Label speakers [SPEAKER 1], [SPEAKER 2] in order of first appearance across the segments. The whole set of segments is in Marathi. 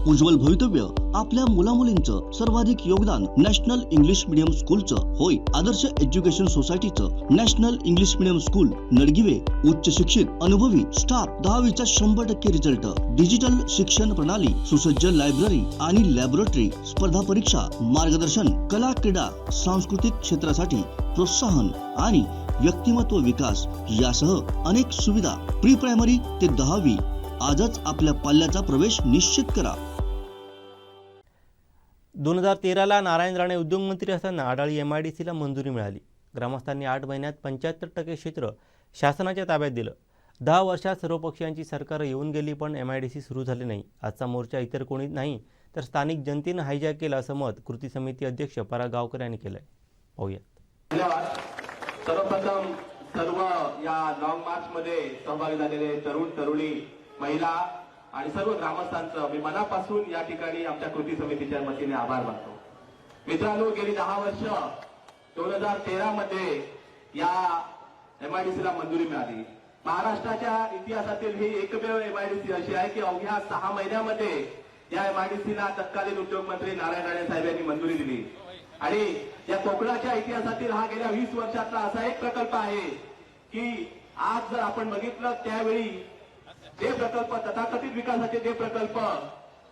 [SPEAKER 1] उज्ज्वल भवितव्य आपल्या मुलामुलींचं सर्वाधिक योगदान नॅशनल इंग्लिश मीडियम स्कूलचं होय। आदर्श एज्युकेशन सोसायटीचं national English medium school Nadgive उच्च शिक्षित अनुभवी स्टाफ 10वीचा 100% रिझल्ट, डिजिटल शिक्षण प्रणाली, सुसज्ज लायब्ररी आणि लॅबोरेटरी, स्पर्धा परीक्षा मार्गदर्शन, कला क्रीडा सांस्कृतिक क्षेत्रासाठी प्रोत्साहन आणि व्यक्तिमत्व विकास यासह अनेक सुविधा। प्री प्रायमरी ते 10वी आजच आपल्या पाल्याचा प्रवेश निश्चित करा।
[SPEAKER 2] 2013ला नारायण राणे उद्योगमंत्री असताना आडाळी MIDCला मंजुरी मिळाली। ग्रामस्थांनी 8 महिन्यात 75% क्षेत्र शासनाच्या ताब्यात दिलं। 10 वर्षात सर्व पक्षांची सरकार येऊन गेली पण MIDC सुरू झाले नाही। आजचा मोर्चा इतर कोणी नाही तर स्थानिक जनतेने हायजॅक केला असं मत कृती समिती अध्यक्ष पराग गावकर यांनी केलंय। पाहूयात।
[SPEAKER 3] धन्यवाद। सर्वप्रथम सर्व या लॉंग मार्च मध्ये सहभागी झालेले तरुण तरुणी महिला आणि सर्व ग्रामस्थांचं मी मनापासून या ठिकाणी आमच्या कृती समितीच्या वतीने आभार मानतो। मित्रांनो, गेली 10 वर्ष 2013 मध्ये या MIDCला मंजुरी मिळाली। महाराष्ट्राच्या इतिहासातील ही एकमेव MIDC अशी आहे की अवघ्या 6 महिन्यामध्ये या MIDCला तत्कालीन उद्योगमंत्री नारायण राणे साहेब यांनी मंजुरी दिली। आणि या कोकणाच्या इतिहासातील हा गेल्या 20 वर्षातला असा एक प्रकल्प आहे की आज जर आपण बघितलं त्यावेळी जे प्रकल्प तथाकथित विकासाचे जे प्रकल्प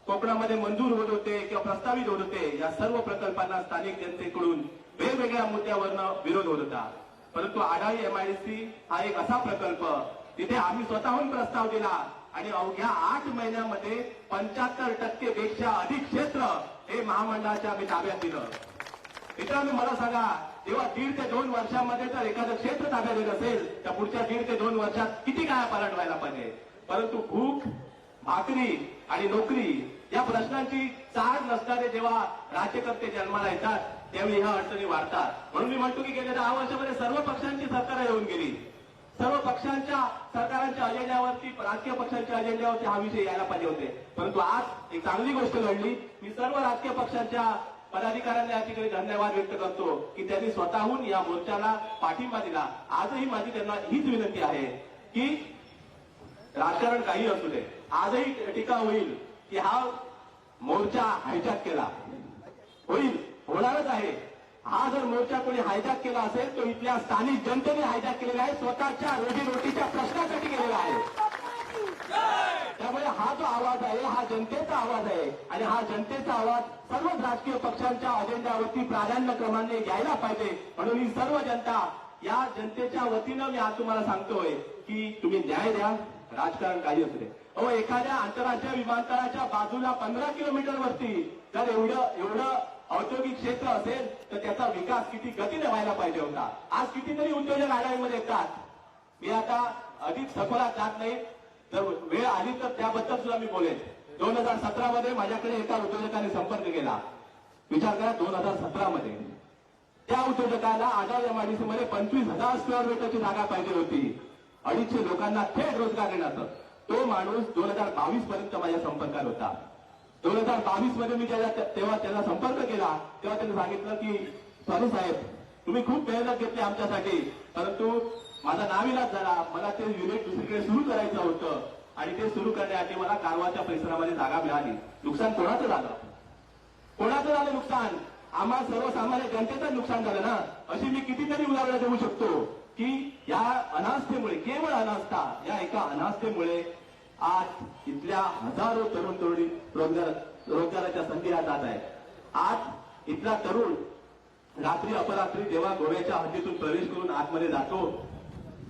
[SPEAKER 3] कोकणामध्ये मंजूर होत होते किंवा प्रस्तावित होत होते, या सर्व प्रकल्पांना स्थानिक जनतेकडून वेगवेगळ्या मुद्द्यावरनं विरोध होत होता। परंतु आडाळी MIDC हा एक असा प्रकल्प तिथे आम्ही स्वतःहून प्रस्ताव दिला आणि अवघ्या 8 महिन्यामध्ये 75% पेक्षा अधिक क्षेत्र हे महामंडळाच्या आम्ही ताब्यात दिलं। मित्रांनो, मला सांगा, तेव्हा 1.5 ते 2 वर्षामध्ये जर एखादं क्षेत्र ताब्यात येत असेल तर पुढच्या 1.5 ते 2 वर्षात किती काय पलटवायला पाहिजे। परंतु भूक, भाकरी आणि नोकरी या प्रश्नांची चाड नसणारे जेव्हा राज्यकर्ते जन्माला येतात त्यावेळी ह्या अडचणी वाढतात। म्हणून मी म्हणतो की गेल्या 10 वर्षामध्ये सर्व पक्षांची सरकार येऊन गेली। सर्व पक्षांच्या सरकारांच्या अजेंड्यावरती, राजकीय पक्षांच्या अजेंड्यावरती हा विषय यायला पाहिजे होते। परंतु आज एक चांगली गोष्ट घडली। मी सर्व राजकीय पक्षांच्या पदाधिकाऱ्यांना या ठिकाणी धन्यवाद व्यक्त करतो की त्यांनी स्वतःहून या मोर्चाला पाठिंबा दिला। आजही माझी त्यांना हीच विनंती आहे की राजकारण काही असू दे, आजही टीका होईल की हा मोर्चा हायजॅक केला, होईल, होणारच आहे। हा जर मोर्चा कोणी हायजॅक केला असेल तो इथल्या स्थानिक जनतेने हायजॅक केलेला आहे, स्वतःच्या रोजीरोटीच्या प्रश्नासाठी केलेला आहे। त्यामुळे हा जो आवाज आहे हा जनतेचा आवाज आहे आणि हा जनतेचा आवाज सर्वच राजकीय पक्षांच्या अजेंड्यावरती प्राधान्यक्रमाने यायला पाहिजे। म्हणून ही सर्व जनता, या जनतेच्या वतीनं मी आज तुम्हाला सांगतोय की तुम्ही न्याय द्या, राजकारण काही असू दे। एखाद्या आंतरराष्ट्रीय विमानतळाच्या बाजूला 15 किलोमीटरवरती जर एवढं औद्योगिक क्षेत्र असेल तर त्याचा विकास किती गतीने व्हायला पाहिजे होता। आज कितीतरी उद्योजक आडाळीमध्ये येतात। मी आता अधिक सखोलात जात नाही, जर वेळ आली तर त्याबद्दल सुद्धा मी बोलेन। 2017 मध्ये माझ्याकडे एका उद्योजकाने संपर्क केला। विचार करा, 2017 मध्ये त्या उद्योजकाला आडाळी MIDC मध्ये 25,000 स्क्वेअर मीटरची जागा पाहिजे होती, 250 लोकांना थेट रोजगार देण्याचं। तो माणूस 2022 पर्यंत माझ्या संपर्कात होता। 2022 मध्ये मी तेव्हा त्याला संपर्क केला तेव्हा त्यांनी सांगितलं की सॉरी साहेब, तुम्ही खूप मेहनत घेतली आमच्यासाठी, परंतु माझा नाविलाज झाला, मला ते युनिट दुसरीकडे सुरू करायचं होतं आणि ते सुरू करण्यासाठी मला कारवारच्या परिसरामध्ये जागा मिळाली। नुकसान कोणाचं झालं? कोणाचं झालं नुकसान? आम्हा सर्वसामान्य जनतेचं नुकसान झालं ना। अशी मी कितीतरी उदाहरणं देऊ शकतो की या अनास्थेमुळे, केवळ अनास्था, या एका अनास्थेमुळे आज इथल्या हजारो तरुण तरुणी रोजगाराच्या संधी हातात आहेत। आज इथला तरुण रात्री अपरात्री जेव्हा गोव्याच्या हद्दीतून प्रवेश करून आतमध्ये जातो,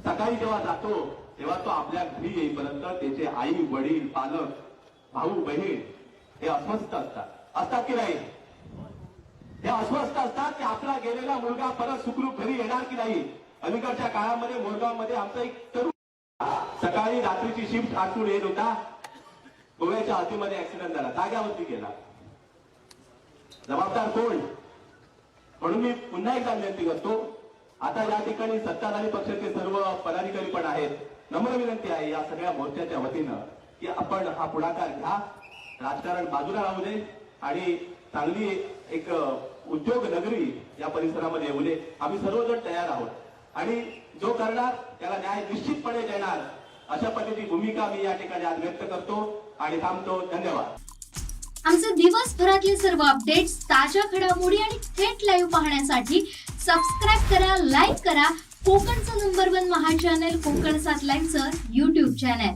[SPEAKER 3] सकाळी जेव्हा जातो तेव्हा तो आपल्या घरी येईपर्यंत त्याचे आई वडील, पालक, भाऊ बहीण हे अस्वस्थ असतात की नाही? हे अस्वस्थ असतात की आपला गेलेला मुलगा परत सुखरूप घरी येणार की नाही। अलीकडच्या काळामध्ये मोरगावमध्ये आमचा एक तरुण सकाळी रात्रीची शिफ्ट आटून येत होता, गोव्याच्या हद्दीमध्ये ऍक्सिडेंट झाला, जाग्यावरती गेला। जबाबदार कोण? म्हणून मी पुन्हा एकदा विनंती करतो, आता या ठिकाणी सत्ताधारी पक्षाचे सर्व पदाधिकारी पण आहेत, नम्र विनंती आहे या सगळ्या मोर्चाच्या वतीनं की आपण हा पुढाकार घ्या, राजकारण बाजूला राहू दे आणि चांगली एक उद्योग नगरी या परिसरामध्ये येऊ दे। आम्ही सर्वजण तयार आहोत आणि जो करणार त्याला न्याय निश्चितपणे देणार, अशा पद्धतीची भूमिका मी या ठिकाणी आज व्यक्त करतो आणि थांबतो। धन्यवाद।
[SPEAKER 4] आमचे दिवसभरातले सर्व अपडेट्स, ताज्या घडामोडी आणि थेट लाईव्ह पाहण्यासाठी सबस्क्राईब करा, लाईक करा कोकणचं नंबर 1 महा चॅनल कोकण 7 लाईव्हचं YouTube चॅनल.